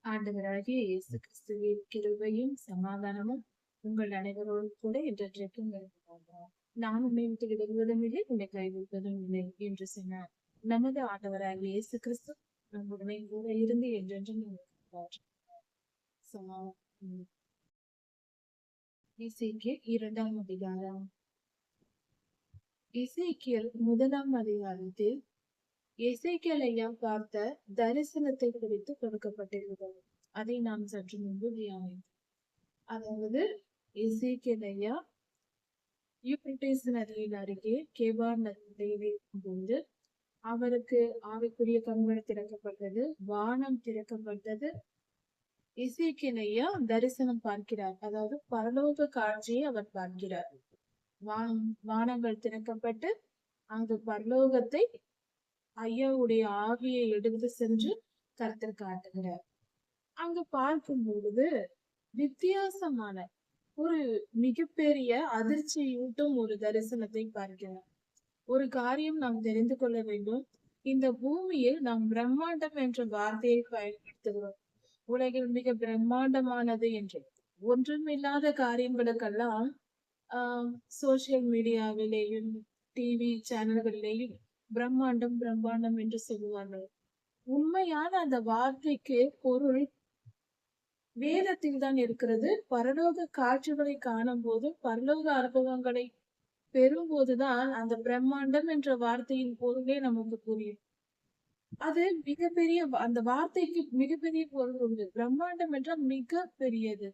ஆண்டவராகிய இயேசு கிறிஸ்துவின் கிருபையும் சமாதானமும் உங்கள் அனைவரோடும் கூட என்றென்றைக்கும் இருப்பதாக. நான் உன்னை விட்டு விலகுவதும் இல்லை, உன்னை கைவிடுவதும் இல்லை என்று சொன்னார். நமது ஆண்டவராகிய இயேசு கிறிஸ்து நம்முடனே கூட இருந்து என்றென்றும் இருப்பார். எசேக்கியேல் 2ஆம் அதிகாரம். எசேக்கியேல் 1ஆம் அதிகாரத்தில் எசேக்கியேல் ஐயா பார்த்த தரிசனத்தை குறித்து கொடுக்கப்பட்டிருக்கிறது. அதை நாம் சற்று முன்பு தியானித்தோம். அதாவது எசேக்கியேல் ஐயா யூப்ரட்டிஸ் நதியின் அருகே கேபார் நதியில் இருக்கும்போது அவருக்கு ஆவிக்குரிய கண்கள் திறக்கப்பட்டது, வானம் திறக்கப்பட்டது. எசேக்கியேல் ஐயா தரிசனம் பார்க்கிறார், அதாவது பரலோக காட்சியை அவர் பார்க்கிறார். வானங்கள் திறக்கப்பட்டு அங்கு பரலோகத்தை ஐயாவுடைய ஆவியை எடுத்து சென்று கர்த்தர் காட்டுகிறார். அங்கு பார்க்கும் பொழுது வித்தியாசமான ஒரு மிகப்பெரிய அதிர்ச்சியூட்டும் ஒரு தரிசனத்தை பார்க்கிறார். ஒரு காரியம் நாம் தெரிந்து கொள்ள வேண்டும். இந்த பூமியில் நாம் பிரம்மாண்டம் என்ற வார்த்தையை பயன்படுத்துகிறோம். உலகில் மிக பிரம்மாண்டமானது என்று. ஒன்றுமில்லாத காரியங்களுக்கெல்லாம் சோசியல் மீடியாவிலேயும் டிவி சேனல்களிலேயும் பிரம்மாண்டம் பிரம்மாண்டம் என்று சொல்லுவார்கள். உண்மையான அந்த வார்த்தைக்கு பொருள் வேதத்தில் தான் இருக்கிறது. பரலோக காட்சிகளை காணும் போது, பரலோக அனுபவங்களை பெறும்போதுதான் அந்த பிரம்மாண்டம் என்ற வார்த்தையின் பொருளே நமக்கு புரியும். அது மிகப்பெரிய, அந்த வார்த்தைக்கு மிகப்பெரிய பொருள் உண்டு. பிரம்மாண்டம் என்றால் மிக பெரியது,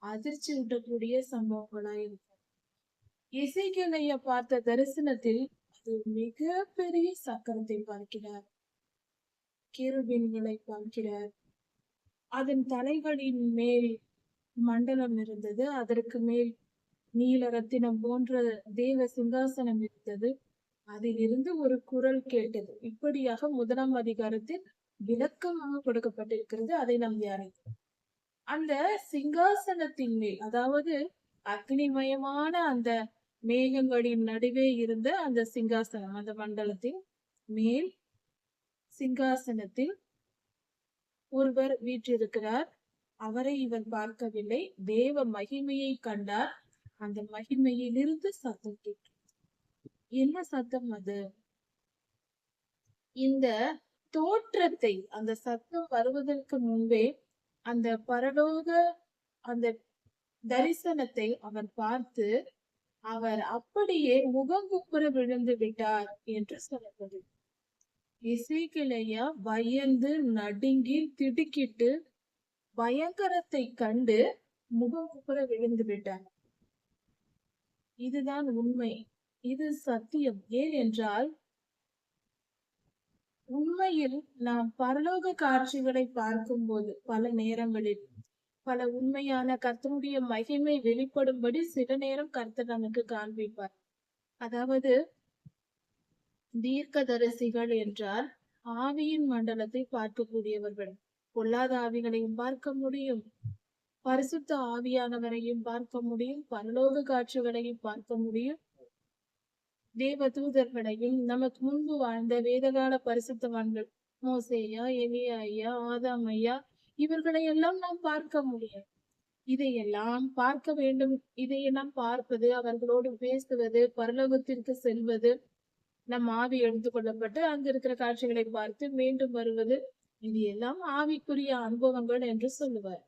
அதிர்ச்சி ஊட்டக்கூடிய சம்பவங்களா இருக்கும். எசேக்கியேல் ஐயா பார்த்த தரிசனத்தில் அது மிக பெரிய சக்கரத்தை பார்க்கிறார், கேருபீன்களை பார்க்கிறார். அதன் தலைகளின் மேல் மண்டலம் இருந்தது, அதற்கு மேல் நீல ரத்தினம் போன்ற தேவ சிங்காசனம் இருந்தது. அதிலிருந்து ஒரு குரல் கேட்டது. இப்படியாக 1ஆம் அதிகாரத்தில் விளக்கமாக கொடுக்கப்பட்டிருக்கிறது. அதை நாம் தியானித்தோம். அந்த சிங்காசனத்தின் மேல், அதாவது அக்னிமயமான அந்த மேகங்களின் நடுவே இருந்த அந்த சிங்காசனம், அந்த மண்டலத்தின் மேல் சிங்காசனத்தில் ஒருவர் வீற்றிருக்கிறார். அவரை இவர் பார்க்கவில்லை, தேவ மகிமையை கண்டார். அந்த மகிமையிலிருந்து சத்தம் கேட்கிறது. என்ன சத்தம் அது? இந்த தோற்றத்தை, அந்த சத்தம் வருவதற்கு முன்பே அந்த பரலோக அந்த தரிசனத்தை அவர் பார்த்து அவர் அப்படியே முகங்குப்புற விழுந்து விட்டார் என்று சொல்லப்படுது. எசேக்கியேல் ஐயா பயந்து நடுங்கி திடுக்கிட்டு பயங்கரத்தை கண்டு முகங்குப்புற விழுந்து விட்டார். இதுதான் உண்மை, இது சத்தியம். ஏன் என்றால், உண்மையில் நாம் பரலோக காட்சிகளை பார்க்கும் போது பல நேரங்களில் பல உண்மையான கர்த்தருடைய மகிமை வெளிப்படும்படி சில நேரம் கர்த்தர் நமக்கு காண்பிப்பார். அதாவது தீர்க்கதரிசிகள் என்றால் ஆவியின் மண்டலத்தை பார்க்கக்கூடியவர்கள். பொல்லாத ஆவிகளையும் பார்க்க முடியும், பரிசுத்த ஆவியானவரையும் பார்க்க முடியும், பரலோக காட்சிகளையும் பார்க்க முடியும், தேவ தூதர்களையும், நமக்கு முன்பு வாழ்ந்த வேதகால பரிசுத்தவான்கள் மோசேயா, எலியா ஐயா, ஆதாம் ஐயா, இவர்களை எல்லாம் நாம் பார்க்க முடியும். இதையெல்லாம் பார்க்க வேண்டும். இதையெல்லாம் பார்ப்பது, அவர்களோடு பேசுவது, பரலோகத்திற்கு செல்வது, நம் ஆவி எடுத்துக் கொள்ளப்பட்டு அங்க இருக்கிற காட்சிகளை பார்த்து மீண்டும் வருவது, இது எல்லாம் ஆவிக்குரிய அனுபவங்கள் என்று சொல்லுவார்.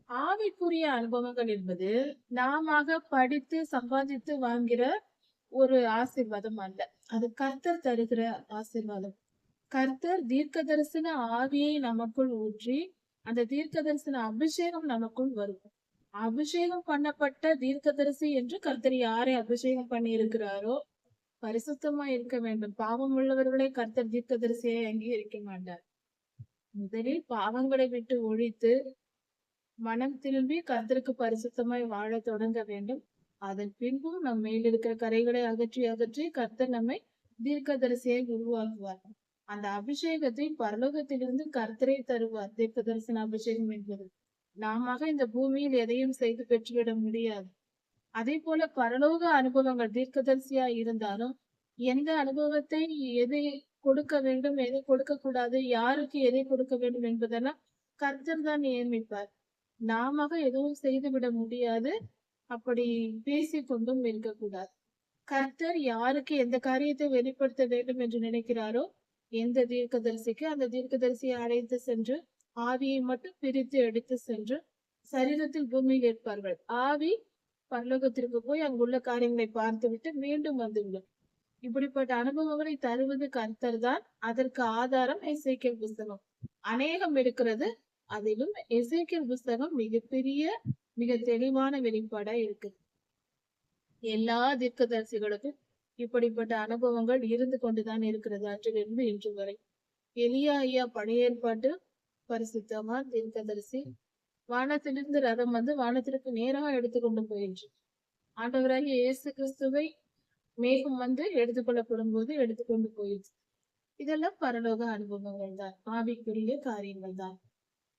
ஆவிக்குரிய அனுபவங்கள் என்பது நாம படித்து சம்பாதித்து வாங்குகிற ஒரு ஆசீர்வாதம் அல்ல. அது கர்த்தர் தருகிற ஆசீர்வாதம். கர்த்தர் தீர்க்க தரிசன ஆவியை நமக்குள் ஊற்றி அந்த தீர்க்க தரிசன அபிஷேகம் நமக்குள் வரும். அபிஷேகம் பண்ணப்பட்ட தீர்க்கதரிசி என்று கர்த்தர் யாரை அபிஷேகம் பண்ணி இருக்கிறாரோ பரிசுத்தமா இருக்க வேண்டும். பாவம் உள்ளவர்களை கர்த்தர் தீர்க்கதரிசியை அங்கீகரிக்க மாட்டார். முதலில் பாவங்களை விட்டு ஒழித்து மனம் திரும்பி கர்த்தருக்கு பரிசுத்தமாய் வாழ தொடங்க வேண்டும். அதன் பின்பும் நம் மேல் இருக்கிற கரைகளை அகற்றி அகற்றி கர்த்தர் நம்மை தீர்க்கதரிசியை உருவாக்குவார். அந்த அபிஷேகத்தை பரலோகத்திலிருந்து கர்த்தரை தருவார். தீர்க்க தரிசன அபிஷேகம் என்பது நாம இந்த பூமியில் எதையும் செய்து பெற்றுவிட முடியாது. அதே போல பரலோக அனுபவங்கள் தீர்க்கதரிசியா இருந்தாலும் எந்த அனுபவத்தை எதை கொடுக்க வேண்டும், எதை கொடுக்க கூடாது, யாருக்கு எதை கொடுக்க வேண்டும் என்பதெல்லாம் கர்த்தர் தான் நியமிப்பார். நாம எதுவும் செய்துவிட முடியாது. அப்படி பேசிக்கொண்டும் இருக்கக்கூடாது. கர்த்தர் யாருக்கு எந்த காரியத்தை வெளிப்படுத்த வேண்டும் என்று நினைக்கிறாரோ, எந்த தீர்க்கதரிசிக்கு அந்த தீர்க்கதரிசியை அழைத்து சென்று ஆவியை மட்டும் பிரித்து எடுத்து சென்று சரீரத்தில் பூமியில் இருப்பார்கள். ஆவி பரலோகத்திற்கு போய் அங்குள்ள காரியங்களை பார்த்துவிட்டு மீண்டும் வந்துவிடும். இப்படிப்பட்ட அனுபவங்களை தருவது கர்த்தர் தான். அதற்கு ஆதாரம் எசேக்கியேல் புஸ்தகம் அநேகம் இருக்கிறது. அதிலும் எசேக்கியேல் புஸ்தகம் மிகப்பெரிய மிக தெளிவான வெளிப்பாடா இருக்கு. எல்லா தீர்க்கதரிசிகளுக்கும் இப்படிப்பட்ட அனுபவங்கள் இருந்து கொண்டுதான் இருக்கிறது, அன்றிலிருந்து இன்று வரை. எலியா ஐயா பழைய ஏற்பாட்டு பரிசுத்தவான் தீர்க்கதரிசி. வானத்திலிருந்து ரதம் வந்து வானத்திற்கு நேராக எடுத்துக்கொண்டு போயிற்று. ஆண்டவராகிய இயேசு கிறிஸ்துவை மேகம் வந்து எடுத்துக்கொள்ளப்படும் போது எடுத்துக்கொண்டு போயிடுச்சு. இதெல்லாம் பரலோக அனுபவங்கள் தான், ஆவிக்குரிய காரியங்கள் தான்.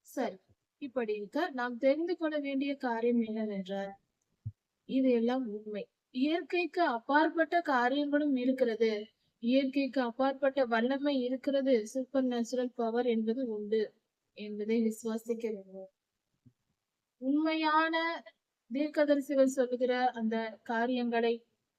சரி, இப்படி இருக்க நாம் தெரிந்து கொள்ள வேண்டிய காரியம் என்னவென்றால், இது எல்லாம் உண்மை. இயற்கைக்கு அப்பாற்பட்ட காரியங்களும் இருக்கிறது. இயற்கைக்கு அப்பாற்பட்ட வல்லமை இருக்கிறது. சூப்பர் நேச்சுரல் பவர் என்பது உண்டு என்பதை விசுவாசிக்க வேண்டும். உண்மையான தீர்க்கதரிசிகள் சொல்லுகிற அந்த காரியங்களை,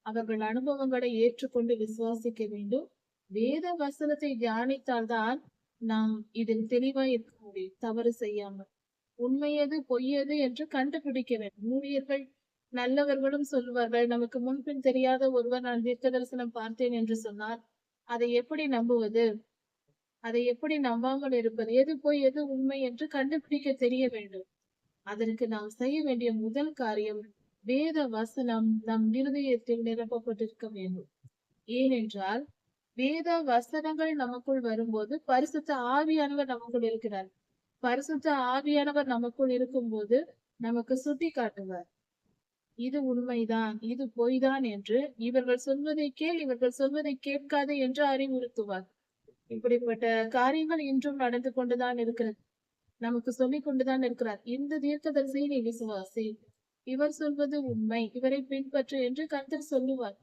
அவர்கள் அனுபவங்களை ஏற்றுக்கொண்டு விசுவாசிக்க வேண்டும். வேத வசனத்தை தியானித்தால்தான் நாம் இதில் தெளிவாய் இருக்க முடியும், தவறு செய்யாமல். உண்மையது பொய்யது என்று கண்டுபிடிக்க வேண்டும். ஊழியர்கள் நல்லவர்களும் சொல்லுவார்கள், நமக்கு முன்பின் தெரியாத ஒருவர் நான் தீர்க்க தரிசனம் பார்த்தேன் என்று சொன்னார், அதை எப்படி நம்புவது? அதை எப்படி நம்பாமல் இருப்பது? எது பொய் எது உண்மை என்று கண்டுபிடிக்க தெரிய வேண்டும். அதற்கு நாம் செய்ய வேண்டிய முதல் காரியம், வேத வசனம் நம் இருதயத்தில் நிரப்பப்பட்டிருக்க வேண்டும். ஏனென்றால் வேத வசனங்கள் நமக்குள் வரும்போது பரிசுத்த ஆவியானவர் நமக்குள் இருக்கிறார். பரிசுத்த ஆவியானவர் நமக்குள் இருக்கும்போது நமக்கு சுட்டி காட்டுவார், இது உண்மைதான், இது பொய்தான் என்று. இவர்கள் சொல்வதை கேள், இவர்கள் சொல்வதை கேட்காது என்று அறிவுறுத்துவார். இப்படிப்பட்ட காரியங்கள் இன்றும் நடந்து கொண்டுதான் இருக்கிறது. நமக்கு சொல்லிக் கொண்டுதான் இருக்கிறார். இந்த தீர்க்கதரிசியை நீ விசுவாசி, இவர் சொல்வது உண்மை, இவரை பின்பற்று என்று கர்த்தர் சொல்லுவார்.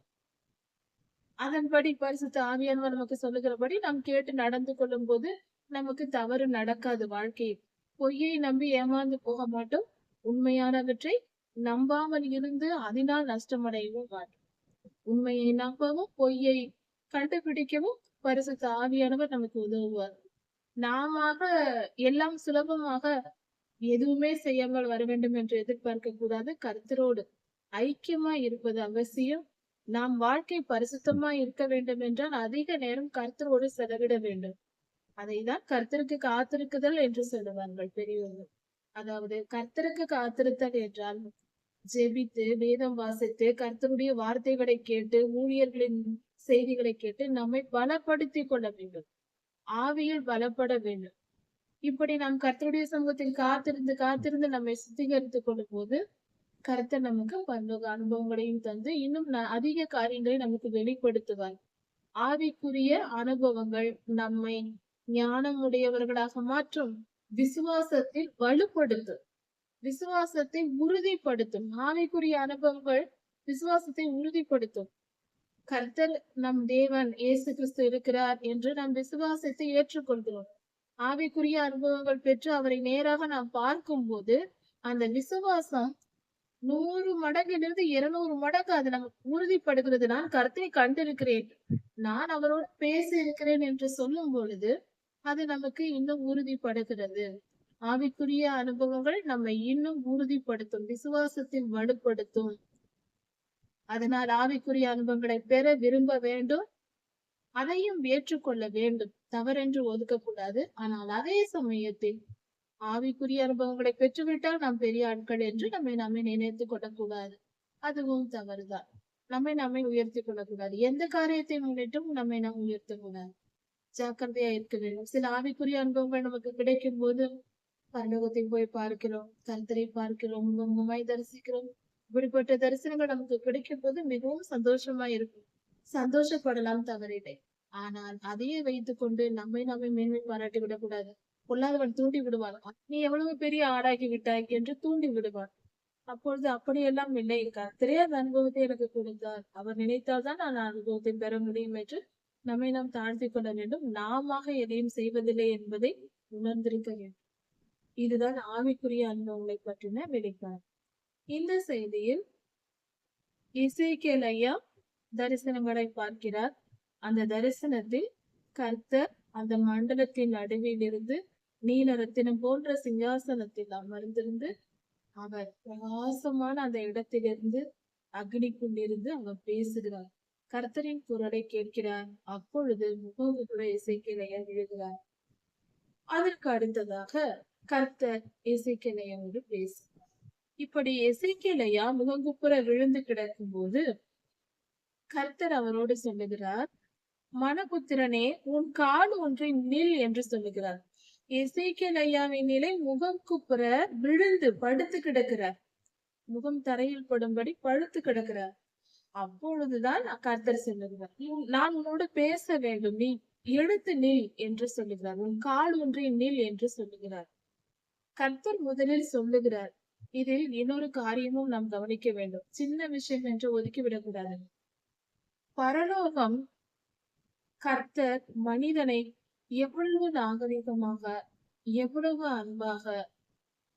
அதன்படி பரிசுத்த ஆவியானவர் நமக்கு சொல்லுகிறபடி நாம் கேட்டு நடந்து கொள்ளும் போது நமக்கு தவறு நடக்காது. வாழ்க்கையில் பொய்யை நம்பி ஏமாந்து போக மாட்டோம். உண்மையானவற்றை நம்பாமல் இருந்து அதனால் நஷ்டமடையவும் மாட்டோம். உண்மையை நம்பவும் பொய்யை கண்டுபிடிக்கவும் பரிசுத்த ஆவியானவர் நமக்கு உதவுவார். நாம எல்லாம் சுலபமாக எதுவுமே செய்யாமல் வர வேண்டும் என்று எதிர்பார்க்க கூடாது. கர்த்தரோடு ஐக்கியமா இருப்பது அவசியம். நாம் வாழ்க்கை பரிசுத்தமா இருக்க வேண்டும் என்றால் அதிக நேரம் கர்த்தரோடு செலவிட வேண்டும். அதைதான் கர்த்தருக்கு காத்திருக்குதல் என்று சொல்லுவார்கள் பெரியவர்கள். அதாவது கர்த்தருக்கு காத்திருத்தல் என்றால் ஜெபித்து வேதம் வாசித்து கர்த்தருடைய வார்த்தைகளை கேட்டு ஊழியர்களின் செய்திகளை கேட்டு நம்மை பலப்படுத்திக் கொள்ள வேண்டும். ஆவியில் பலப்பட வேண்டும். இப்படி நாம் கர்த்தருடைய சமூகத்தில் காத்திருந்து காத்திருந்து நம்மை சுத்திகரித்துக் கொள்ளும் போது கர்த்தர் நமக்கு பரலோக அனுபவங்களையும் தந்து இன்னும் அதிக காரியங்களை நமக்கு வெளிப்படுத்துவார். ஆவிக்குரிய அனுபவங்கள் நம்மை ஞானம் உடையவர்களாக மாற்றும். விசுவாசத்தில் வலுப்படுத்தும், விசுவாசத்தை உறுதிப்படுத்தும். ஆவிக்குரிய அனுபவங்கள் விசுவாசத்தை உறுதிப்படுத்தும். கர்த்தர் நம் தேவன் இயேசு கிறிஸ்து இருக்கிறார் என்று நாம் விசுவாசத்தை ஏற்றுக்கொள்கிறோம். ஆவிக்குரிய அனுபவங்கள் பெற்று அவரை நேராக நாம் பார்க்கும் போது அந்த விசுவாசம் 100 மடங்கிலிருந்து 200 மடங்கு அது நமக்கு உறுதிப்படுகிறது. நான் கர்த்தரை கண்டிருக்கிறேன், நான் அவரோடு பேசி இருக்கிறேன் என்று சொல்லும் பொழுது அது நமக்கு இன்னும் உறுதிப்படுகிறது. ஆவிக்குரிய அனுபவங்கள் நம்மை இன்னும் உறுதிப்படுத்தும், விசுவாசத்தில் வலுப்படுத்தும். அதனால் ஆவிக்குரிய அனுபவங்களை பெற விரும்ப வேண்டும், அதையும் ஏற்றுக்கொள்ள வேண்டும். தவறென்று ஒதுக்கக்கூடாது. ஆனால் அதே சமயத்தில் ஆவிக்குரிய அனுபவங்களை பெற்றுவிட்டால் நாம் பெரிய ஆட்கள் என்று நம்மை நினைத்துக் கொள்ளக்கூடாது. அதுவும் தவறுதான். நம்மை உயர்த்தி கொள்ளக்கூடாது. எந்த காரியத்தை முன்னிட்டும் நாம் உயர்த்தக்கூடாது. ஜாக்கிரதையா இருக்க வேண்டும். சில ஆவிக்குரிய அனுபவங்கள் நமக்கு கிடைக்கும் போது பரலோகத்தை போய் பார்க்கிறோம், கர்த்தரை பார்க்கிறோம், முகமாய் தரிசிக்கிறோம். இப்படிப்பட்ட தரிசனங்கள் நமக்கு கிடைக்கும் போது மிகவும் சந்தோஷமா இருக்கும். சந்தோஷப்படலாம், தவறில்லை. ஆனால் அதையே வைத்துக் கொண்டு நம்மை மேன்மை பாராட்டி விடக்கூடாது. பொல்லாதவன் தூண்டி விடுவான், நீ எவ்வளவு பெரிய ஆடாகி விட்டாய் என்று தூண்டி விடுவான். அப்பொழுது அப்படியெல்லாம் இல்லை, கர்த்தரே அந்த அனுபவத்தை எனக்கு கொடுத்தார், அவர் நினைத்தால்தான் நான் அனுபவத்தை பெற முடியும் என்று நம்மை நாம் தாழ்த்தி கொள்ள வேண்டும். நாம எதையும் செய்வதில்லை என்பதை உணர்ந்திருக்க வேண்டும். இதுதான் ஆவிக்குரிய அனுபவங்களை பற்றின வெளிப்பாடு. இந்த செய்தியில் எசேக்கியேல் ஐயா தரிசனங்களை பார்க்கிறார். அந்த தரிசனத்தில் கர்த்தர் அந்த மண்டலத்தின் நடுவில் இருந்து நீல ரத்தினம் போன்ற சிங்காசனத்தில் அமர்ந்திருந்து அவர் பிரகாசமான அந்த இடத்திலிருந்து அக்னிக்குள்ளிருந்து அவர் பேசுகிறார். கர்த்தரின் குரலை கேட்கிறார். அப்பொழுது முகங்குப்புற எசேக்கியேல் ஐயா விழுகிறார். அதற்கு அடுத்ததாக கர்த்தர் எசேக்கியேல் ஐயாவோடு பேசுகிறார். இப்படி எசேக்கியேல் ஐயா முகங்குப்புற விழுந்து கிடக்கும் போது கர்த்தர் அவரோடு சொல்லுகிறார், மனபுத்திரனே, உன் கால் ஒன்றை நில் என்று சொல்லுகிறார். எசேக்கியேல் ஐயாவின் நிலை முகம் குப்புற விழுந்து படுத்து கிடக்கிறார். முகம் தரையில் படும்படி படுத்து கிடக்கிறார். அப்பொழுதுதான் கர்த்தர் சொல்லுகிறார், நான் உன்னோடு பேச வேண்டும், நீ எழுத்து நில் என்று சொல்லுகிறார். உன் கால் ஒன்றை நில் என்று சொல்லுகிறார். கர்த்தர் முதலில் சொல்லுகிறார். இதில் இன்னொரு காரியமும் நாம் கவனிக்க வேண்டும். சின்ன விஷயம் என்று ஒதுக்கிவிடக் கூடாது. பரலோகம் கர்த்தர் மனிதனை எவ்வளவு நாகரிகமாக, எவ்வளவு அன்பாக,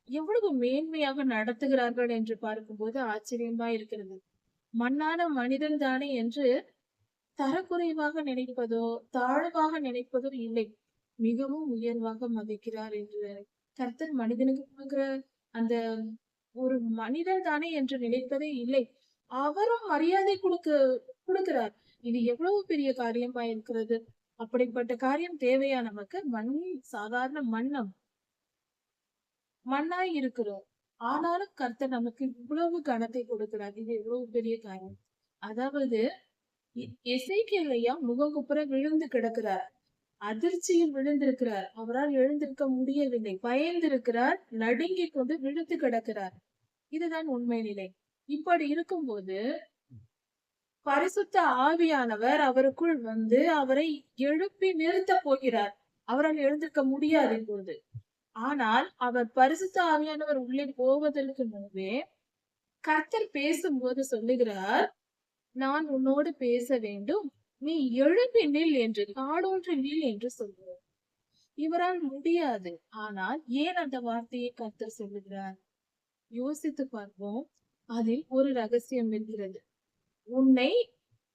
எவ்வளவு மேன்மையாக நடத்துகிறார்கள் என்று பார்க்கும்போது ஆச்சரியமா இருக்கிறது. மண்ணான மனிதன் தானே என்று தரக்குறைவாக நினைப்பதோ தாழ்வாக நினைப்பதோ இல்லை, மிகவும் உயர்வாக மதிக்கிறார் என்று கர்த்தர் மனிதனுக்கு கொடுக்கிற அந்த ஒரு மனிதன் தானே என்று நினைப்பதே இல்லை. அவரும் மரியாதை கொடுக்கிறார். இது எவ்வளவு பெரிய காரியமா இருக்கிறது. அப்படிப்பட்ட காரியம் தேவையா நமக்கு? சாதாரண மண்ணாய் இருக்கிறோம். ஆனாலும் கர்த்தர் நமக்கு இவ்வளவு கனத்தை கொடுக்கிறார். இது எவ்வளவு பெரிய காரியம். அதாவது எசேக்கியேல் ஐயா முகங்குப்புற விழுந்து கிடக்கிறார். அதிர்ச்சியில் விழுந்திருக்கிறார். அவரால் எழுந்திருக்க முடியவில்லை. பயந்திருக்கிறார். நடுங்கிக் கொண்டு விழுந்து கிடக்கிறார். இதுதான் உண்மை நிலை. இப்படி இருக்கும்போது பரிசுத்த ஆவியானவர் அவருக்குள் வந்து அவரை எழுப்பி நிறுத்த போகிறார். அவரால் எழுந்திருக்க முடியாது இப்பொழுது. ஆனால் அவர் பரிசுத்த ஆவியானவர் உள்ளே போவதற்கு முன்பே கர்த்தர் பேசும்போது சொல்லுகிறார், நான் உன்னோடு பேச வேண்டும், நீ எழுப்பி நில் என்று, காலொன்று நில் என்று சொல்கிறார். இவரால் முடியாது. ஆனால் ஏன் அந்த வார்த்தையை கர்த்தர் சொல்லுகிறார்? யோசித்து பார்ப்போம். அதில் ஒரு ரகசியம் இருக்கிறது. உன்னை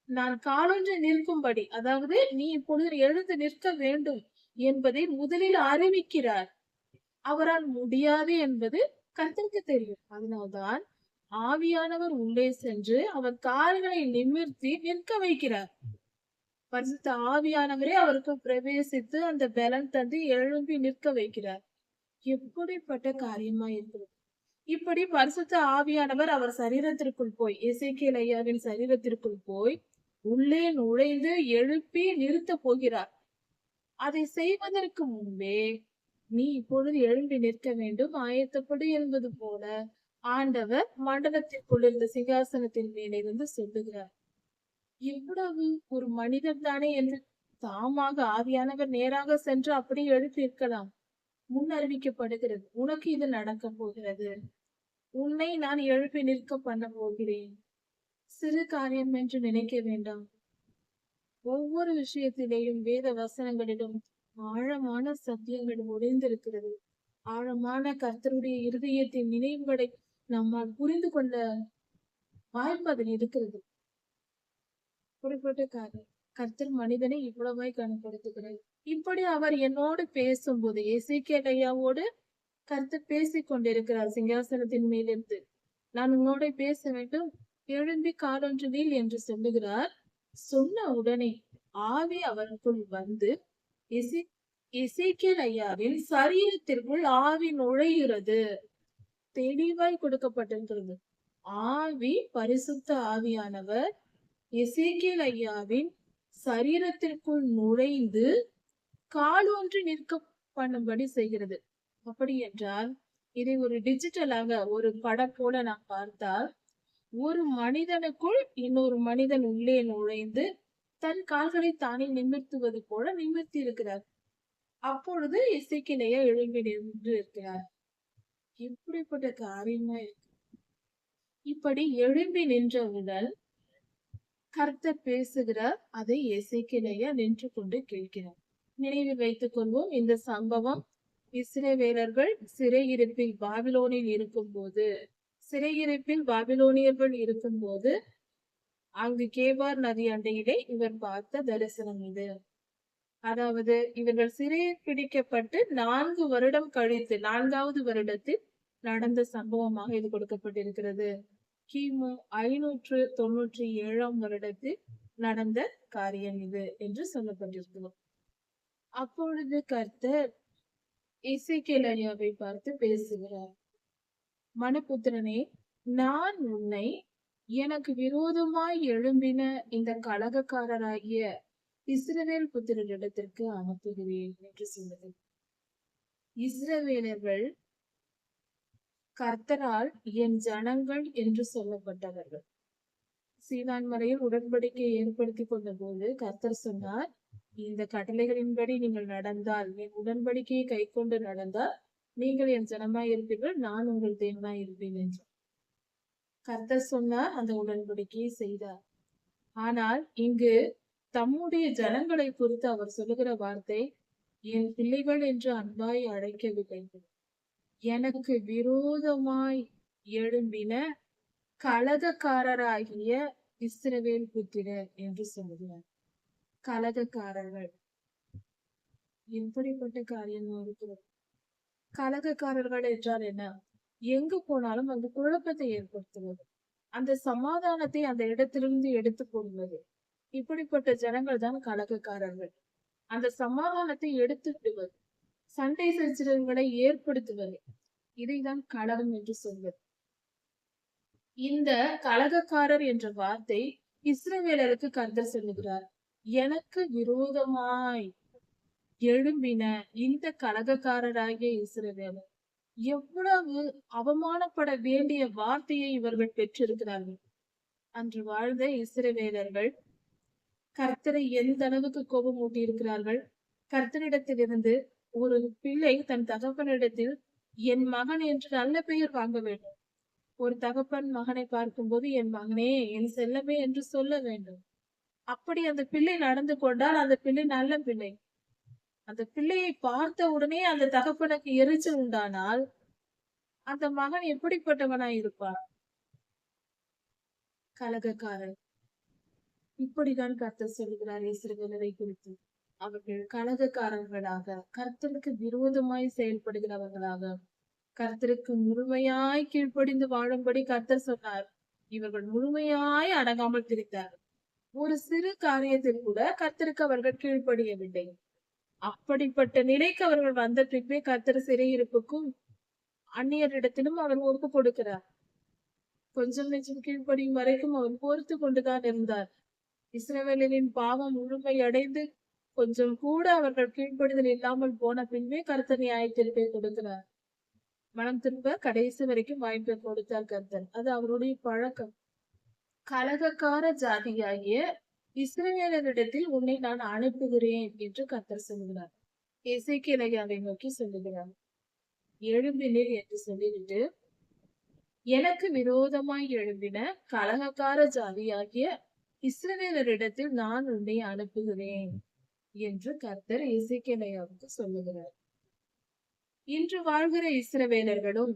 நான் காலொன்று நிற்கும்படி, அதாவது நீ இப்பொழுது எழுந்து நிற்க வேண்டும் என்பதை முதலில் அறிவிக்கிறார். அவரால் முடியாது என்பது கர்த்தருக்கு தெரியும். அதனால்தான் ஆவியானவர் உள்ளே சென்று அவர் கால்களை நிமிர்த்தி நிற்க வைக்கிறார். பரிசுத்த ஆவியானவரே அவருக்கு பிரவேசித்து அந்த பலன் தந்து எழும்பி நிற்க வைக்கிறார். எப்படிப்பட்ட காரியமா இருக்கிறது. இப்படி பரிசுத்த ஆவியானவர் அவர் சரீரத்திற்குள் போய், எசேக்கியேல் ஐயாவின் சரீரத்திற்குள் போய் உள்ளே நுழைந்து எழுப்பி நிறுத்த போகிறார். அதை செய்வதற்கு முன்பே நீ இப்பொழுது எழும்பி நிற்க வேண்டும், ஆயத்தப்படு என்பது போல ஆண்டவர் மண்டலத்திற்குள் இருந்த சிங்காசனத்தின் மேலிருந்து சொல்லுகிறார். இவ்வளவு ஒரு மனிதன் தானே என்று தாமாக ஆவியானவர் நேராக சென்று அப்படி எழுப்பி இருக்கலாம். முன் அறிவிக்கப்படுகிறது, உனக்கு இது நடக்க போகிறது, உன்னை நான் எழுப்பி நிற்க பண்ண போகிறேன். சிறு காரியம் என்று நினைக்க வேண்டாம். ஒவ்வொரு விஷயத்திலேயும் வேத வசனங்களிலும் ஆழமான சத்தியங்கள் ஒளிந்திருக்கிறது. ஆழமான கர்த்தருடைய இருதயத்தின் நினைவுகளை நம்மால் புரிந்து கொள்ள வாய்ப்பு அதில் இருக்கிறது. குறிப்பிட்ட காரியம் கர்த்தர் மனிதனை இவ்வளவாய் கனப்படுத்துகிறார். இப்படி அவர் என்னோடு பேசும்போது, எசேக்கியேல் ஐயாவோடு கர்த்தர் பேசிக் கொண்டிருக்கிறார் சிங்காசனத்தின் மேலிருந்து. நான் உன்னோட பேச வேண்டும், எழும்பி காலொன்று நில் என்று சொல்லுகிறார். சொன்ன உடனே ஆவி அவருக்குள் வந்து எசேக்கியேல் ஐயாவின் சரீரத்திற்குள் ஆவி நுழைகிறது. தெளிவாய் கொடுக்கப்பட்டிருக்கிறது. ஆவி, பரிசுத்த ஆவியானவர் எசேக்கியேல் ஐயாவின் சரீரத்திற்குள் நுழைந்து காலொன்று நிற்க பண்ணும்படி செய்கிறது. அப்படி என்றால் இதை ஒரு டிஜிட்டலாக ஒரு படம் போல நாம் பார்த்தால், ஒரு மனிதனுக்குள் இன்னொரு மனிதன் உள்ளே நுழைந்து தன் கால்களை தானே நிமிர்த்துவது போல நிமிர்த்தி இருக்கிறார். அப்பொழுது எசேக்கியேல் ஐயா எழும்பி நின்று இருக்கிறார். எப்படிப்பட்ட காரியமா இருக்கு. இப்படி எழும்பி நின்றவுடன் கர்த்தர் பேசுகிறார். அதை எசேக்கியேல் ஐயா நின்று கொண்டு கேட்கிறார். நினைவில் வைத்துக் கொள்வோம், இந்த சம்பவம் இஸ்ரவேலர்கள் சிறையிருப்பில் பாபிலோனில் இருக்கும்போது சிறையிருப்பில் பாபிலோனியர்கள் இருக்கும்போது அங்கு கேபார் நதி அண்டையிலே இவர் பார்த்த தரிசனம் இது. அதாவது இவர்கள் சிறையில் பிடிக்கப்பட்டு 4 வருடம் கழித்து 4வது வருடத்தில் நடந்த சம்பவமாக இது கொடுக்கப்பட்டிருக்கிறது. கிமு 597ஆம் வருடத்தில் நடந்த காரியம் இது என்று சொல்லப்பட்டிருக்கிறது. அப்பொழுது கர்த்தர் எசேக்கியேலை பார்த்து பேசுகிறார். மனுபுத்திரனே, நான் உன்னை எனக்கு விரோதமாய் எழும்பின இந்த கலகக்காரராகிய இஸ்ரவேல் புத்திரரிடத்திற்கு அனுப்புகிறேன் என்று சொன்னது. இஸ்ரவேலர்கள் கர்த்தரால் என் ஜனங்கள் என்று சொல்லப்பட்டவர்கள். சீனான் மலையில் உடன்படிக்கை ஏற்படுத்தி கொண்ட போது கர்த்தர் சொன்னார், இந்த கட்டளைகளின்படி நீங்கள் நடந்தால், என் உடன்படிக்கையை கை கொண்டு நடந்தால் நீங்கள் என் ஜனமாய் இருப்பீர்கள், நான் உங்கள் தேவனாய் இருப்பேன் என்று கர்த்தர் சொன்னார். அந்த உடன்படிக்கையை செய்தார். ஆனால் இங்கு தம்முடைய ஜனங்களை குறித்து அவர் சொல்லுகிற வார்த்தை, என் பிள்ளைகள் என்று அன்பாய் அழைக்கவில்லை, எனக்கு விரோதமாய் எழும்பின கலகக்காரராகிய இஸ்ரவேல் புத்திரர் என்று சொல்லுகிறார். கலகக்காரர்கள் எப்படிப்பட்ட காரியம் இருக்கிறது? கலகக்காரர்கள் என்றால் என்ன? எங்கு போனாலும் அந்த குழப்பத்தை ஏற்படுத்துவது, அந்த சமாதானத்தை அந்த இடத்திலிருந்து எடுத்து போடுவது. இப்படிப்பட்ட ஜனங்கள் தான் கலகக்காரர்கள். அந்த சமாதானத்தை எடுத்து விடுவது, சண்டை சச்சரவுகளை ஏற்படுத்துவது, இதைதான் கலகம் என்று சொல்வது. இந்த கலகக்காரர் என்ற வார்த்தை இஸ்ரவேலருக்கு கர்த்தர் சொல்லுகிறார். எனக்கு விரோதமாய் எழும்பின இந்த கலகக்காரராகிய இஸ்ரவேலர், எவ்வளவு அவமானப்பட வேண்டிய வார்த்தையை இவர்கள் பெற்றிருக்கிறார்கள். அன்று வாழ்ந்த இஸ்ரவேலர்கள் கர்த்தரை எந்த அளவுக்கு கோபமூட்டி இருக்கிறார்கள். கர்த்தரிடத்திலிருந்து ஒரு பிள்ளை தன் தகப்பனிடத்தில் என் மகன் என்று நல்ல பெயர் வாங்க வேண்டும். ஒரு தகப்பன் மகனை பார்க்கும்போது என் மகனே, என் செல்லமே என்று சொல்ல வேண்டும். அப்படி அந்த பிள்ளை நடந்து கொண்டால் அந்த பிள்ளை நல்ல பிள்ளை. அந்த பிள்ளையை பார்த்த உடனே அந்த தகப்பனுக்கு எரிச்சல் உண்டானால் அந்த மகன் எப்படிப்பட்டவனாய் இருப்பான்? கலகக்காரன். இப்படிதான் கர்த்தர் சொல்லுகிறார் இஸ்ரவேலரை குறித்து. அவர்கள் கலகக்காரர்களாக, கர்த்தருக்கு விரோதமாய் செயல்படுகிறவர்களாக, கர்த்தருக்கு முழுமையாய் கீழ்ப்படிந்து வாழும்படி கர்த்தர் சொன்னார். இவர்கள் முழுமையாய் அடங்காமல் திரித்தார். ஒரு சிறு காரியத்தில் கூட கர்த்தருக்கு அவர்கள் கீழ்ப்படியவில்லை. அப்படிப்பட்ட நிலைக்கு அவர்கள் வந்த பின்பே கர்த்தர் சிறையிருப்புக்கும் அந்நியரிடத்திலும் அவர் ஒப்பு கொடுக்கிறார். கொஞ்சம் நெஞ்சம் கீழ்ப்படியும் வரைக்கும் அவர் பொறுத்து கொண்டுதான் இருந்தார். இஸ்ரவேலின் பாவம் முழுமை அடைந்து கொஞ்சம் கூட அவர்கள் கீழ்ப்படிதல் இல்லாமல் போன பின்பே கர்த்தர் நியாயத்தீர்ப்பை கொடுக்கிறார். மனம் திரும்ப கடைசி வரைக்கும் வாய்ப்பை கொடுத்தார் கர்த்தர். அது அவருடைய பழக்கம். கலகக்கார ஜாதியாகிய இஸ்ரவேலரிடத்தில் உன்னை நான் அனுப்புகிறேன் என்று கர்த்தர் சொல்லுகிறார். எசேக்கியேலை நோக்கி சொல்லுகிறார், எழும்பினீர் என்று சொல்லிவிட்டு, எனக்கு விரோதமாய் எழும்பின கலகக்கார ஜாதியாகிய இஸ்ரவேலரிடத்தில் நான் உன்னை அனுப்புகிறேன் என்று கர்த்தர் எசேக்கியேலுக்கு சொல்லுகிறார். இன்று வாழ்கிற இஸ்ரவேலர்களும்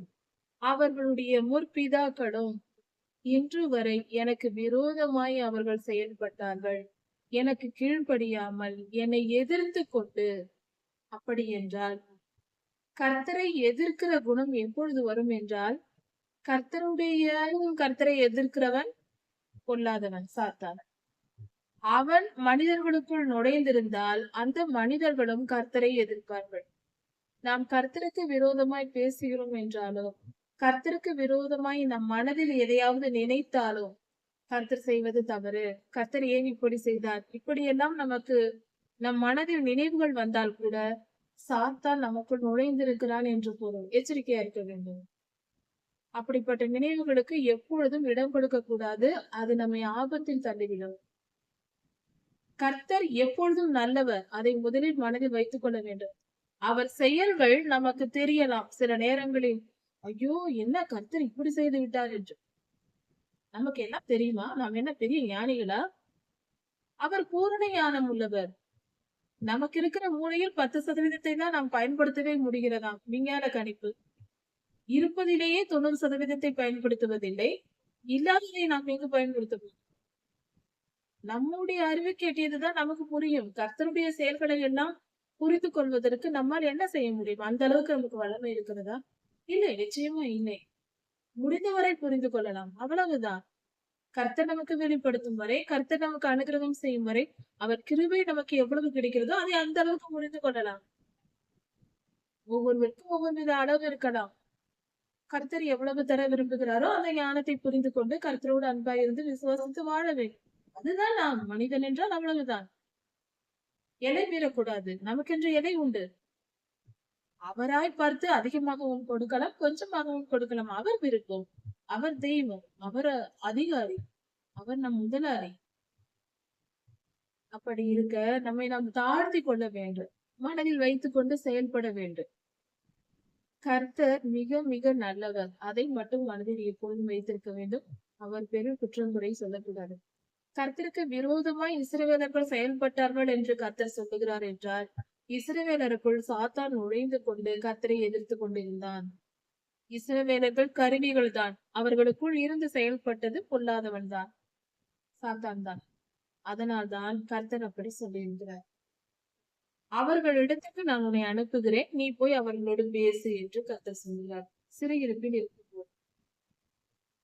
அவர்களுடைய முற்பிதாக்களும் இன்று வரை எனக்கு விரோதமாய் அவர்கள் செயல்பட்டார்கள், எனக்கு கீழ்ப்படியாமல் என்னை எதிர்த்து கொண்டு. அப்படி என்றால் கர்த்தரை எதிர்க்கிற குணம் எப்பொழுது வரும் என்றால், கர்த்தரை எதிர்க்கிறவன் பொல்லாதவன், சாத்தான். அவன் மனிதர்களுக்குள் நுழைந்திருந்தால் அந்த மனிதர்களும் கர்த்தரை எதிர்ப்பார்கள். நாம் கர்த்தருக்கு விரோதமாய் பேசுகிறோம் என்றாலோ, கர்த்தருக்கு விரோதமாய் நம் மனதில் எதையாவது நினைத்தாலோ, கர்த்தர் செய்வது தவறு, கர்த்தர் ஏன் இப்படி செய்தார், இப்படியெல்லாம் நமக்கு நம் மனதில் நினைவுகள் வந்தால் கூட சாத்தான் நமக்குள் நுழைந்திருக்கிறான் என்று பொருள். எச்சரிக்கையா இருக்க வேண்டும். அப்படிப்பட்ட நினைவுகளுக்கு எப்பொழுதும் இடம் கொடுக்க கூடாது. அது நம்மை ஆபத்தில் தள்ளிவிடும். கர்த்தர் எப்பொழுதும் நல்லவர், அதை முதலில் மனதில் வைத்துக் கொள்ள வேண்டும். அவர் செயல்கள் நமக்கு தெரியலாம். சில நேரங்களில் ஐயோ என்ன கர்த்தர் இப்படி செய்து விட்டார் என்று. நமக்கு என்ன தெரியுமா? நாம் என்ன பெரிய ஞானிகளா? அவர் பூரண ஞானம் உள்ளவர். நமக்கு இருக்கிற மூளையில் 10% தான் நாம் பயன்படுத்தவே முடிகிறதாம் விஞ்ஞான கணிப்பு. இருப்பதிலேயே 90% பயன்படுத்துவதில்லை. இல்லாததை நாம் எங்கு பயன்படுத்துவோம்? நம்முடைய அறிவுக்கு எட்டியதுதான் நமக்கு புரியும். கர்த்தருடைய செயல்களை எல்லாம் புரிந்து கொள்வதற்கு நம்மால் என்ன செய்ய முடியும்? அந்த அளவுக்கு நமக்கு வல்லமை இருக்கிறதா? இல்லை, நிச்சயமா இல்லை. முடிந்தவரை புரிந்து கொள்ளலாம், அவ்வளவுதான். கர்த்தர் நமக்கு வெளிப்படுத்தும் வரை, கர்த்தர் நமக்கு அனுகிரகம் செய்யும் வரை, அவர் கிருபை நமக்கு எவ்வளவு கிடைக்கிறதோ அதை அந்த அளவுக்கு புரிந்து கொள்ளலாம். ஒவ்வொருவருக்கும் ஒவ்வொரு வித அளவு இருக்கலாம். கர்த்தர் எவ்வளவு தர விரும்புகிறாரோ அந்த ஞானத்தை புரிந்து கொண்டு கர்த்தரோடு அன்பாய் இருந்து விசுவாசித்து வாழ வேண்டும். அதுதான் நாம் மனிதன் என்றால் அவ்வளவுதான். எடை மீறக்கூடாது. நமக்கென்று எடை உண்டு. அவராய் பார்த்து அதிகமாகவும் கொடுக்கலாம், கொஞ்சமாகவும் கொடுக்கலாம். அவர் விருப்பம். அவர் தெய்வம். அவர் அதிகாரி. அவர் நம் முதலாளி. அப்படி இருக்க நம்மை நாம் தாழ்த்தி கொள்ள வேண்டும். மனதில் வைத்துக் கொண்டு செயல்பட வேண்டும். கர்த்தர் மிக மிக நல்லவர். அதை மட்டும் மனதில் எப்பொழுதும் வைத்திருக்க வேண்டும். அவர் பெரும் குற்றம் குறை சொல்லக்கூடாது. கர்த்தருக்கு விரோதமாய் இஸ்ரவேலர்கள் செயல்பட்டார்கள் என்று கர்த்தர் சொல்லுகிறார் என்றால், இஸ்ரவேலருக்குள் சாத்தான் நுழைந்து கொண்டு கர்த்தரை எதிர்த்து கொண்டிருந்தான். இஸ்ரவேலர்கள் கருவிகள் தான். அவர்களுக்குள் இருந்து செயல்பட்டது பொல்லாதவன் தான், சாத்தான் தான். அதனால்தான் கர்த்தர் அப்படி சொல்லியிருக்கிறார். அவர்களிடத்துக்கு நான் உன்னை அனுப்புகிறேன், நீ போய் அவர்களோடு பேசு என்று கர்த்தர் சொல்கிறார். சிறையிருப்பில் இருக்கும்போது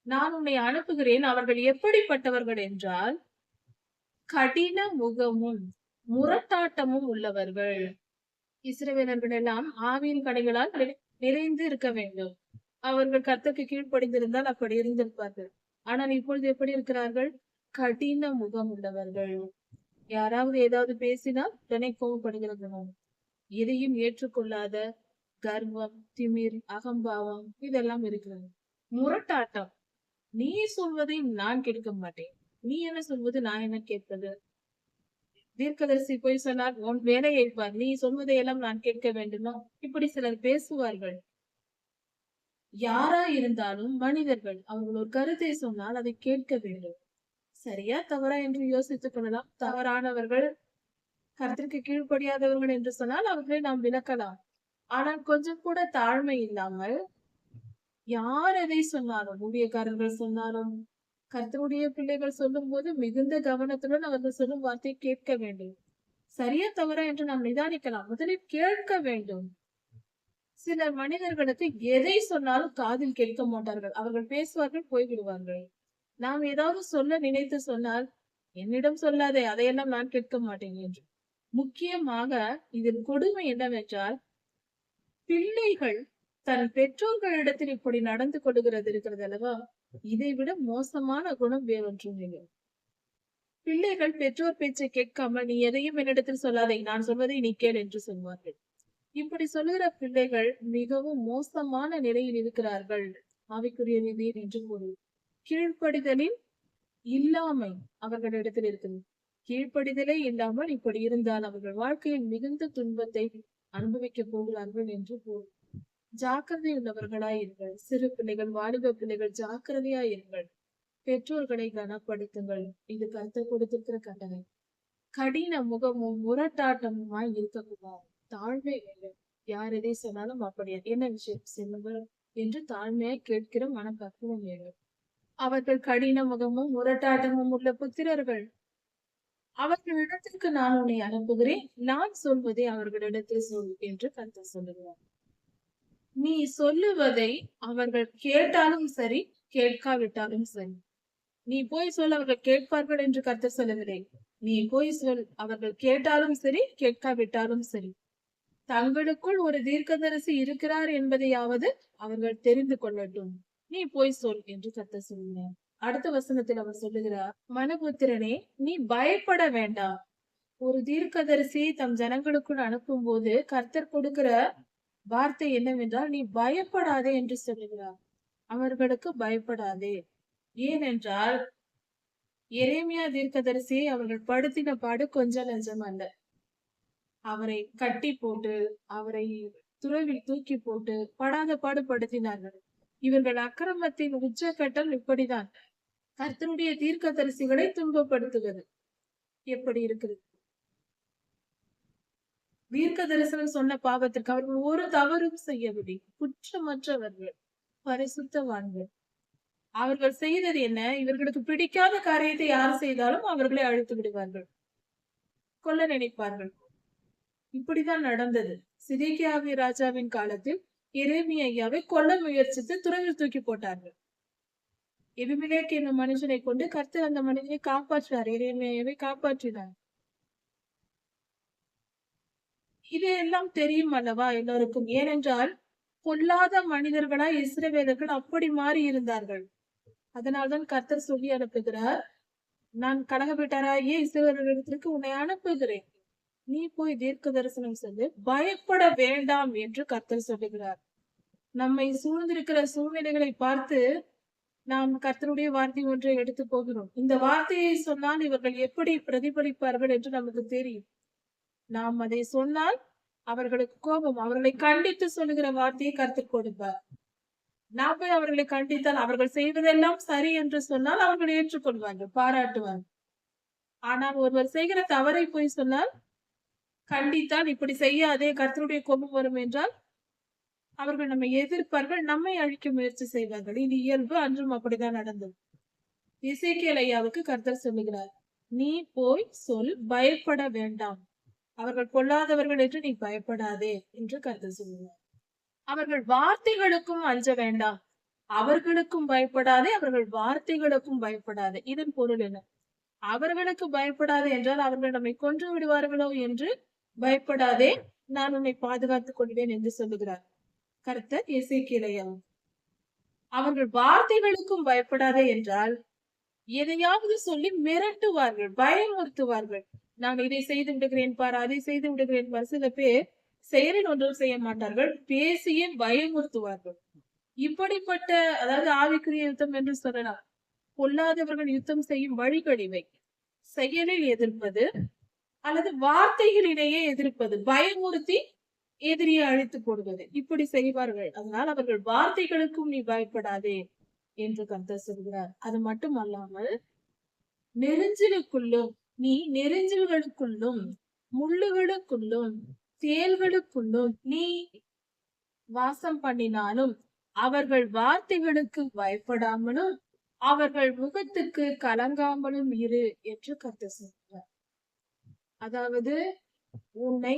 நான் உன்னை அனுப்புகிறேன். அவர்கள் எப்படிப்பட்டவர்கள் என்றால், கடின முகமும் முரட்டாட்டமும் உள்ளவர்கள். இஸ்ரவேலர்கள் எல்லாம் ஆவியின் கடைகளால் நிறைந்து இருக்க வேண்டும். அவர்கள் கர்த்தருக்கு கீழ்ப்படிந்திருந்தால் அப்படி இருந்திருப்பார்கள். ஆனால் இப்பொழுது எப்படி இருக்கிறார்கள்? கடின முகம் உள்ளவர்கள். யாராவது ஏதாவது பேசினால் உடனே கோவப்படுகிற குணம், எதையும் ஏற்றுக்கொள்ளாத கர்வம், திமிர், அகம்பாவம் இதெல்லாம் இருக்கிறது. முரட்டாட்டம். நீ சொல்வதை நான் கேட்க மாட்டேன், நீ என்ன சொல்வது நான் என்ன கேட்பது. தீர்க்கதரிசி போய் சொன்னார், உன் வேலையை பார், நீ சொல்வதை எல்லாம் நான் கேட்க வேண்டுமா? இப்படி சிலர் பேசுவார்கள். யாரா இருந்தாலும் மனிதர்கள். அவர்கள் ஒரு கருத்தை சொன்னால் அதை கேட்க வேண்டும். சரியா தவறா என்று யோசித்துக் கொள்ளலாம். தவறானவர்கள், கருத்திற்கு கீழ்ப்படியாதவர்கள் என்று சொன்னால் அவர்களை நாம் விளக்கலாம். ஆனால் கொஞ்சம் கூட தாழ்மை இல்லாமல் யார் எதை சொன்னாலும், ஊழியக்காரர்கள் சொன்னாலும், கர்த்தருடைய பிள்ளைகள் சொல்லும் போது மிகுந்த கவனத்துடன் அவர்கள் சொல்லும் வார்த்தை கேட்க வேண்டும். சரியா தவறா என்று நாம் நிதானிக்கலாம். முதலில் கேட்க வேண்டும். சில மனிதர்களுக்கு எதை சொன்னாலும் காதில் கேட்க மாட்டார்கள். அவர்கள் பேசுவார்கள், போய்விடுவார்கள். நாம் ஏதாவது சொல்ல நினைத்து சொன்னால், என்னிடம் சொல்லாதே, அதையெல்லாம் நான் கேட்க மாட்டேன் என்று. முக்கியமாக இதில் கொடுமை என்னவென்றால், பிள்ளைகள் தன் பெற்றோர்களிடத்தில் இப்படி நடந்து கொள்கிறது இருக்கிறது அல்லவா, இதை விட மோசமான குணம் வேறொன்றும் இல்லை. பிள்ளைகள் பெற்றோர் பேச்சை கேட்காமல், நீ எதையும் என்னிடத்தில் சொல்லாதே, நான் சொல்வதை நீ கேள் என்று சொல்வார்கள். இப்படி சொல்லுகிற பிள்ளைகள் மிகவும் மோசமான நிலையில் இருக்கிறார்கள். ஆவிக்குரிய ரீதியில் என்று பொருள். கீழ்ப்படிதலில் இல்லாமை அவர்களிடத்தில் இருக்குது. கீழ்ப்படிதலே இல்லாமல் இப்படி இருந்தால் அவர்கள் வாழ்க்கையில் மிகுந்த துன்பத்தை அனுபவிக்க போகிறார்கள் என்று பொருள். ஜாக்கிரதை உள்ளவர்களாயிருங்கள். சிறு பிள்ளைகள், வாலிப பிள்ளைகள் ஜாக்கிரதையாயிருங்கள். பெற்றோர்களை கனப்படுத்துங்கள். இது கர்த்தர் கொடுத்திருக்கிற கட்டளை. கடின முகமும் முரட்டாட்டமுமாய் இருக்கக்கூடாது. தாழ்மை வேண்டும். யார் எதை சொன்னாலும் அப்படியே என்ன விஷயம் சொல்லுங்கள் என்று தாழ்மையாய் கேட்கிற மனப்பக்குவம் வேண்டும். அவர்கள் கடின முகமும் முரட்டாட்டமும் உள்ள புத்திரர்கள். அவர்களிடத்திற்கு நான் உன்னை அனுப்புகிறேன், நான் சொல்வதை அவர்களிடத்தில் சொல் என்று கர்த்தர் சொல்லுகிறார். நீ சொல்லுவதை அவர்கள் கேட்டாலும் சரி, கேட்காவிட்டாலும் சரி. நீ போய் சொல், அவர்கள் கேட்பார்கள் என்று கர்த்தர் சொல்லவில்லை. நீ போய் சொல், அவர்கள் கேட்டாலும் சரி, கேட்காவிட்டாலும் சரி. தங்களுக்குள் ஒரு தீர்க்கதரிசி இருக்கிறார் என்பதையாவது அவர்கள் தெரிந்து கொள்ளட்டும். நீ போய் சொல் என்று கர்த்தர் சொல்கிறார். அடுத்த வசனத்தில் அவர் சொல்லுகிறார், மனுபுத்திரனே, நீ பயப்பட வேண்டாம். ஒரு தீர்க்கதரிசி தம் ஜனங்களுக்குள் அனுப்பும் போது கர்த்தர் கொடுக்கிற வார்த்தை என்னவென்றால், நீ பயப்படாதே என்று சொல்லுகிறார். அவர்களுக்கு பயப்படாதே. ஏனென்றால் எரேமியா தீர்க்கதரிசியை அவர்கள் படுத்தின பாடு கொஞ்சம் நஞ்சம் அல்ல. அவரை கட்டி போட்டு, அவரை துறவில் தூக்கி போட்டு படாத பாடுபடுத்தினார்கள். இவர்கள் அக்கிரமத்தின் உச்சக்கட்டம் இப்படிதான். கர்த்தருடைய தீர்க்கதரிசிகளை துன்பப்படுத்துவது எப்படி இருக்கிறது. தீர்க்க தரிசனம் சொன்ன பாவத்திற்கு அவர்கள் ஒரு தவறும் செய்யவில்லை. குற்றமற்றவர்கள், பரிசுத்தவான்கள். அவர்கள் செய்தது என்ன? இவர்களுக்கு பிடிக்காத காரியத்தை யார் செய்தாலும் அவர்களை அழித்து விடுவார்கள், கொல்ல நினைப்பார்கள். இப்படிதான் நடந்தது. சிதேக்கியாவி ராஜாவின் காலத்தில் எரேமியாவை கொல்ல முயற்சித்து துறவில் தூக்கி போட்டார்கள். எபிமெலேக்கு என்னும் மனுஷனை கொண்டு கர்த்தர் அந்த மனிதனை காப்பாற்றினார். எரேமியாவை காப்பாற்றினார். இது எல்லாம் தெரியும் அல்லவா எல்லோருக்கும்? ஏனென்றால் பொல்லாத மனிதர்களாய் இஸ்ரவேலர்கள் அப்படி மாறி இருந்தார்கள். அதனால்தான் கர்த்தர் சொல்லி அனுப்புகிறார், நான் கலக வீட்டாராகிய இஸ்ரவேலர்களுக்கு உன்னை அனுப்புகிறேன், நீ போய் தீர்க்க தரிசனம் சொல்லு, பயப்பட வேண்டாம் என்று கர்த்தர் சொல்லுகிறார். நம்மை சூழ்ந்திருக்கிற சூழ்நிலைகளை பார்த்து நாம் கர்த்தருடைய வார்த்தை ஒன்றை எடுத்து போகிறோம். இந்த வார்த்தையை சொன்னால் இவர்கள் எப்படி பிரதிபலிப்பார்கள் என்று நமக்கு தெரியும். நாம் அதை சொன்னால் அவர்களுக்கு கோபம், அவர்களை கண்டித்து சொல்லுகிற வார்த்தையை கர்த்தர் கொடுப்பார். நாம் போய் அவர்களை கண்டித்தால் அவர்கள் செய்வதெல்லாம் சரி என்று சொன்னால் அவர்கள் ஏற்றுக்கொள்வார்கள், பாராட்டுவார்கள். ஆனால் ஒருவர் செய்கிற தவறை போய் சொன்னால், கண்டித்தால் இப்படி செய்யாதே கர்த்தருடைய கோபம் வரும் என்றால் அவர்கள் நம்மை எதிர்ப்பார்கள், நம்மை அழிக்க முயற்சி செய்வார்கள். இது இயல்பு, அன்றும் அப்படிதான் நடந்தது. எசேக்கியேல் ஐயாவுக்கு கர்த்தர் சொல்லுகிறார், நீ போய் சொல், பயப்பட வேண்டாம், அவர்கள் பொல்லாதவர்கள் என்று நீ பயப்படாதே என்று கர்த்தர் சொல்லுகிறார். அவர்கள் வார்த்தைகளுக்கும் அஞ்ச வேண்டாம், அவர்களுக்கும் பயப்படாதே, அவர்கள் வார்த்தைகளுக்கும் பயப்படாதே. இதன் பொருள் என்ன? அவர்களுக்கு பயப்படாதே என்றால் அவர்கள் நம்மை கொன்று விடுவார்களோ என்று பயப்படாதே, நான் உன்னை பாதுகாத்துக் கொள்வேன் என்று சொல்லுகிறார் கர்த்தர் எசேக்கியேல் ஐயா. அவர்கள் வார்த்தைகளுக்கும் பயப்படாதே என்றால் எதையாவது சொல்லி மிரட்டுவார்கள், பயமுறுத்துவார்கள். நான் இதை செய்து விடுகிறேன் பார், அதை செய்து விடுகிறேன் பார். சில பேர் செயலில் ஒன்றும் செய்ய மாட்டார்கள், பேசியே பயமுறுத்துவார்கள். இப்படிப்பட்ட, அதாவது ஆவிக்குரிய யுத்தம் என்று சொல்லலாம். பொல்லாதவர்கள் யுத்தம் செய்யும் வழிகள் இவை. செயலில் எதிர்ப்பது அல்லது வார்த்தைகளிலேயே எதிர்ப்பது, பயமுறுத்தி எதிரியை அழித்து போடுவது, இப்படி செய்வார்கள். அதனால் அவர்கள் வார்த்தைகளுக்கும் நீ பயப்படாதே என்று கர்த்தர் சொல்கிறார். அது மட்டும் அல்லாமல் நெரிஞ்சிலுக்குள்ளும், நீ நெரிஞ்சில்களுக்குள்ளும் முள்ளுகளுக்குள்ளும் தேள்களுக்குள்ளும் நீ வாசம் பண்ணினாலும் அவர்கள் வார்த்தைகளுக்கு பயப்படாமலும் அவர்கள் முகத்துக்கு கலங்காமலும் இரு என்று கர்த்தர் சொல்கிறார். அதாவது உன்னை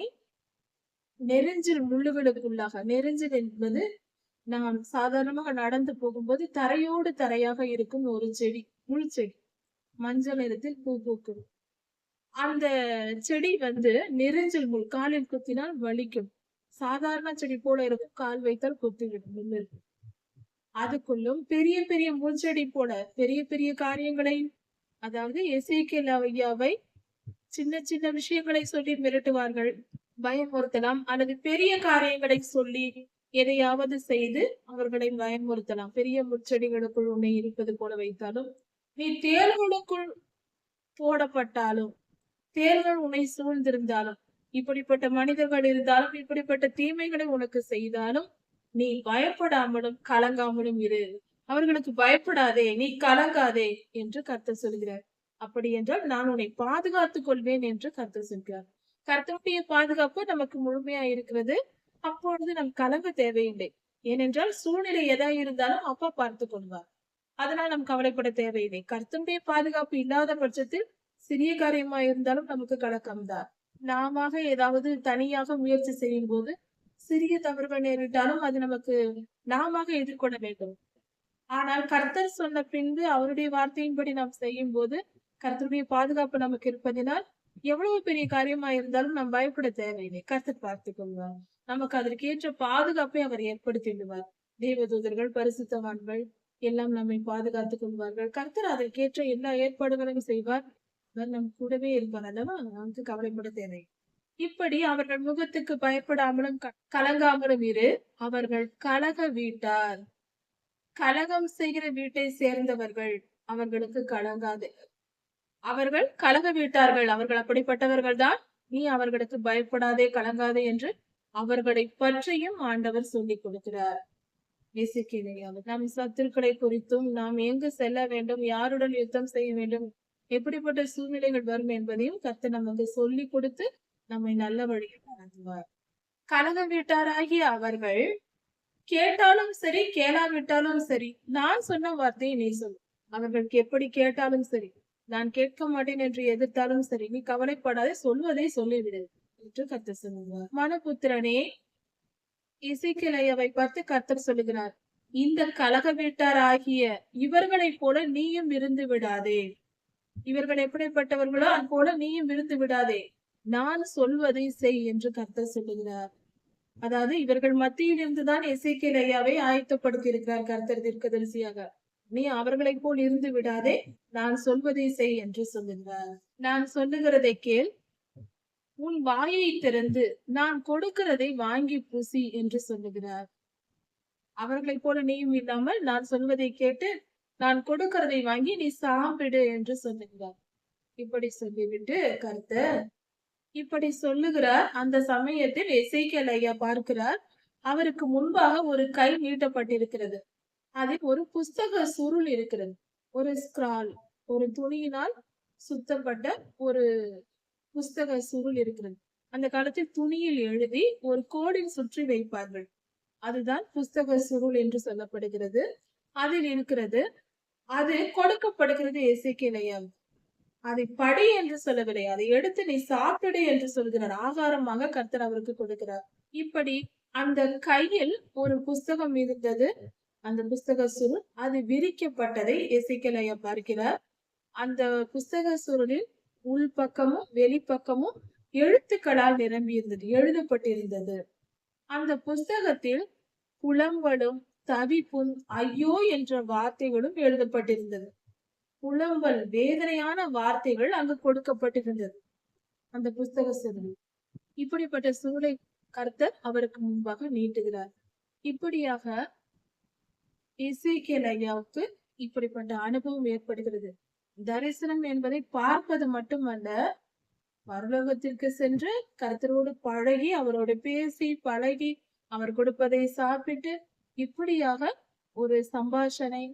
நெரிஞ்சில் முள்ளுகளுக்குள்ளாக, நெரிஞ்சில் என்பது நாம் சாதாரணமாக நடந்து போகும்போது தரையோடு தரையாக இருக்கும் ஒரு செடி, முள் செடி, மஞ்சள் நிறத்தில் பூ பூக்கும். அந்த செடி நெரிஞ்சில் முள், காலில் குத்தினால் வலிக்கும். சாதாரண செடி போல இருக்கும், கால் வைத்தால் குத்திவிடும். அதுக்குள்ளும் பெரிய பெரிய முள் செடி போல பெரிய பெரிய காரியங்களை, அதாவது எசேக்கியேல் ஐயாவை சின்ன சின்ன விஷயங்களை சொல்லி மிரட்டுவார்கள், பயமுறுத்தலாம், அல்லது பெரிய காரியங்களை சொல்லி எதையாவது செய்து அவர்களை பயமுறுத்தலாம். பெரிய முச்செடிகளுக்குள் உன்னை இருப்பது போல வைத்தாலும், நீ தேள்களுக்குள் போடப்பட்டாலும், தேள்கள் உன்னை சூழ்ந்திருந்தாலும், இப்படிப்பட்ட மனிதர்கள் இருந்தாலும், இப்படிப்பட்ட தீமைகளை உனக்கு செய்தாலும் நீ பயப்படாமலும் கலங்காமலும் இரு. அவர்களுக்கு பயப்படாதே, நீ கலங்காதே என்று கர்த்தர் சொல்கிறார். அப்படி என்றால் நான் உன்னை பாதுகாத்துக் கொள்வேன் என்று கர்த்தர் சொல்கிறார். கர்த்தருடைய பாதுகாப்பு நமக்கு முழுமையா இருக்கிறது. அப்பொழுது நம் கலங்க தேவையில்லை. ஏனென்றால் சூழ்நிலை எதா இருந்தாலும் அப்பா பார்த்துக் கொள்வார். அதனால் நாம் கவலைப்பட தேவையில்லை. கர்த்தருடைய பாதுகாப்பு இல்லாத பட்சத்தில் சிறிய காரியமா இருந்தாலும் நமக்கு கலக்கம்தான். நாம ஏதாவது தனியாக முயற்சி செய்யும் போது சிறிய தவறுகள் நேரிட்டாலும் அது நமக்கு நாம எதிர்கொள்ள வேண்டும். ஆனால் கர்த்தர் சொன்ன பின்பு அவருடைய வார்த்தையின்படி நாம் செய்யும் போது கர்த்தருடைய பாதுகாப்பு நமக்கு இருப்பதினால் எவ்வளவு பெரிய காரியமா இருந்தாலும் நாம் பயப்பட தேவையில்லை. கர்த்தர் பார்த்துக் கொள்வார். நமக்கு அதற்கேற்ற பாதுகாப்பை அவர் ஏற்படுத்தி விடுவார். தேவதூதர்கள், பரிசுத்தவான்கள் எல்லாம் நம்மை பாதுகாத்துக் கொள்வார்கள். கர்த்தர் அதற்கேற்ற எல்லா ஏற்பாடுகளையும் செய்வார். அவர் நம் கூடவே இருப்பார் அல்லவா, நமக்கு கவலைப்பட தேவை. இப்படி அவர்கள் முகத்துக்கு பயப்படாமலும் கலங்காமலும் இரு. அவர்கள் கலக வீட்டார், கலகம் செய்கிற வீட்டை சேர்ந்தவர்கள், அவர்களுக்கு கலங்காது. அவர்கள் கலக வீட்டார்கள், அவர்கள் அப்படிப்பட்டவர்கள் தான். நீ அவர்களுக்கு பயப்படாதே, கலங்காதே என்று அவர்களை பற்றியும் ஆண்டவர் சொல்லிக் கொடுக்கிறார். நம் சத்துருக்களை குறித்தும், நாம் எங்கு செல்ல வேண்டும், யாருடன் யுத்தம் செய்ய வேண்டும், எப்படிப்பட்ட சூழ்நிலைகள் வரும் என்பதையும் கர்த்தர் நமக்கு சொல்லி கொடுத்து நம்மை நல்ல வழியில் நடத்துவார். கலக வீட்டாராகிய அவர்கள் கேட்டாலும் சரி, கேளாவிட்டாலும் சரி, நான் சொன்ன வார்த்தையை நீ சொல். அவர்களுக்கு எப்படி கேட்டாலும் சரி, நான் கேட்க மாட்டேன் என்று எதிர்த்தாலும் சரி, நீ கவலைப்படாதே, சொல்வதை சொல்லிவிடு என்று கர்த்தர் சொல்லுவார். மனுபுத்திரனே, எசேக்கியேலை பார்த்து கர்த்தர் சொல்லுகிறார், இந்த கலக வீட்டாராகிய இவர்களைப் போல நீயும் இருந்து விடாதே. இவர்கள் எப்படிப்பட்டவர்களோ அது போல நீயும் இருந்து விடாதே. நான் சொல்வதை செய் என்று கர்த்தர் சொல்லுகிறார். அதாவது இவர்கள் மத்தியில் இருந்துதான் எசேக்கியேலை ஆயத்தப்படுத்தி இருக்கிறார் கர்த்தர் தீர்க்கதரிசியாக. நீ அவர்களைப் போல் இருந்து விடாதே, நான் சொல்வதை செய் என்று சொல்லுகிறார். நான் சொல்லுகிறதை கேள், உன் வாயை திறந்து நான் கொடுக்கிறதை வாங்கி புசி என்று சொல்லுகிறார். அவர்களைப் போல நீயும் இல்லாமல் நான் சொல்வதை கேட்டு நான் கொடுக்கிறதை வாங்கி நீ சாப்பிடு என்று சொல்லுகிறார். இப்படி சொல்லிவிட்டு கர்த்தர் இப்படி சொல்லுகிறார். அந்த சமயத்தில் எசேக்கியேல் பார்க்கிறார், அவருக்கு முன்பாக ஒரு கை நீட்டப்பட்டிருக்கிறது. அதில் ஒரு புஸ்தக சுருள் இருக்கிறது. ஒரு ஸ்கிரால், ஒரு துணியினால் சுத்தப்பட்ட ஒரு புஸ்தக சுருள் இருக்கிறது. அந்த காலத்தில் துணியில் எழுதி ஒரு கோடில் சுற்றி வைப்பார்கள். அதுதான் புஸ்தக சுருள் என்று சொல்லப்படுகிறது. அதில் இருக்கிறது. அது கொடுக்கப்படுகிறது எசேக்கியேல். அதை படி என்று சொல்லவில்லை, அதை எடுத்து நீ சாப்பிடு என்று சொல்கிறார். ஆகாரமாக கர்த்தர் அவருக்கு கொடுக்கிறார். இப்படி அந்த கையில் ஒரு புஸ்தகம் இருந்தது. அந்த புஸ்தக சுருள் அது விரிக்கப்பட்டதை எசேக்கியேல் பார்க்கிறார். அந்த புஸ்தக சுருளில் உள்பக்கமும் வெளிப்பக்கமும் எழுத்துக்களால் நிரம்பி இருந்தது, எழுதப்பட்டிருந்தது. அந்த புஸ்தகத்தில் புலம்பலும் தவிப்பும் ஐயோ என்ற வார்த்தைகளும் எழுதப்பட்டிருந்தது. புலம்பல், வேதனையான வார்த்தைகள் அங்கு கொடுக்கப்பட்டிருந்தது அந்த புஸ்தக சுருளில். இப்படிப்பட்ட சூளை கர்த்தர் அவருக்கு முன்பாக நீட்டுகிறார். இப்படியாக எசேக்கியேலுக்கு இப்படிப்பட்ட அனுபவம் ஏற்படுகிறது. தரிசனம் என்பதை பார்ப்பது மட்டுமல்ல, பரலோகத்திற்கு சென்று கர்த்தரோடு பழகி, அவரோடு பேசி பழகி, அவர் கொடுப்பதை சாப்பிட்டு, இப்படியாக ஒரு சம்பாஷணை,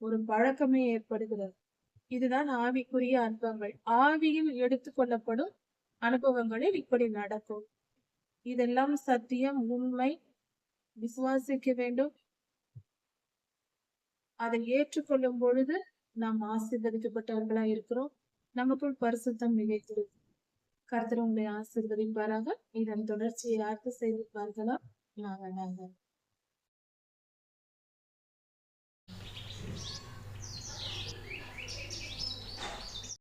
ஒரு பழக்கமே ஏற்படுகிறது. இதுதான் ஆவிக்குரிய அனுபவங்கள். ஆவியில் எடுத்துக்கொள்ளப்படும் அனுபவங்களில் இப்படி நடக்கும். இதெல்லாம் சத்தியம், உண்மை. விசுவாசிக்க வேண்டும். அதை ஏற்றுக்கொள்ளும் பொழுது நாம் ஆசீர்வதிக்கப்பட்டவர்களாய் இருக்கிறோம். நமக்குள் பரிசுத்தம் நிலைத்திருக்கும். கர்த்தர் உங்களை ஆசீர்வதிப்பாராக. இதன் தொடர்ச்சியை யாருக்கு செய்து பார்க்கலாம். நாங்கள்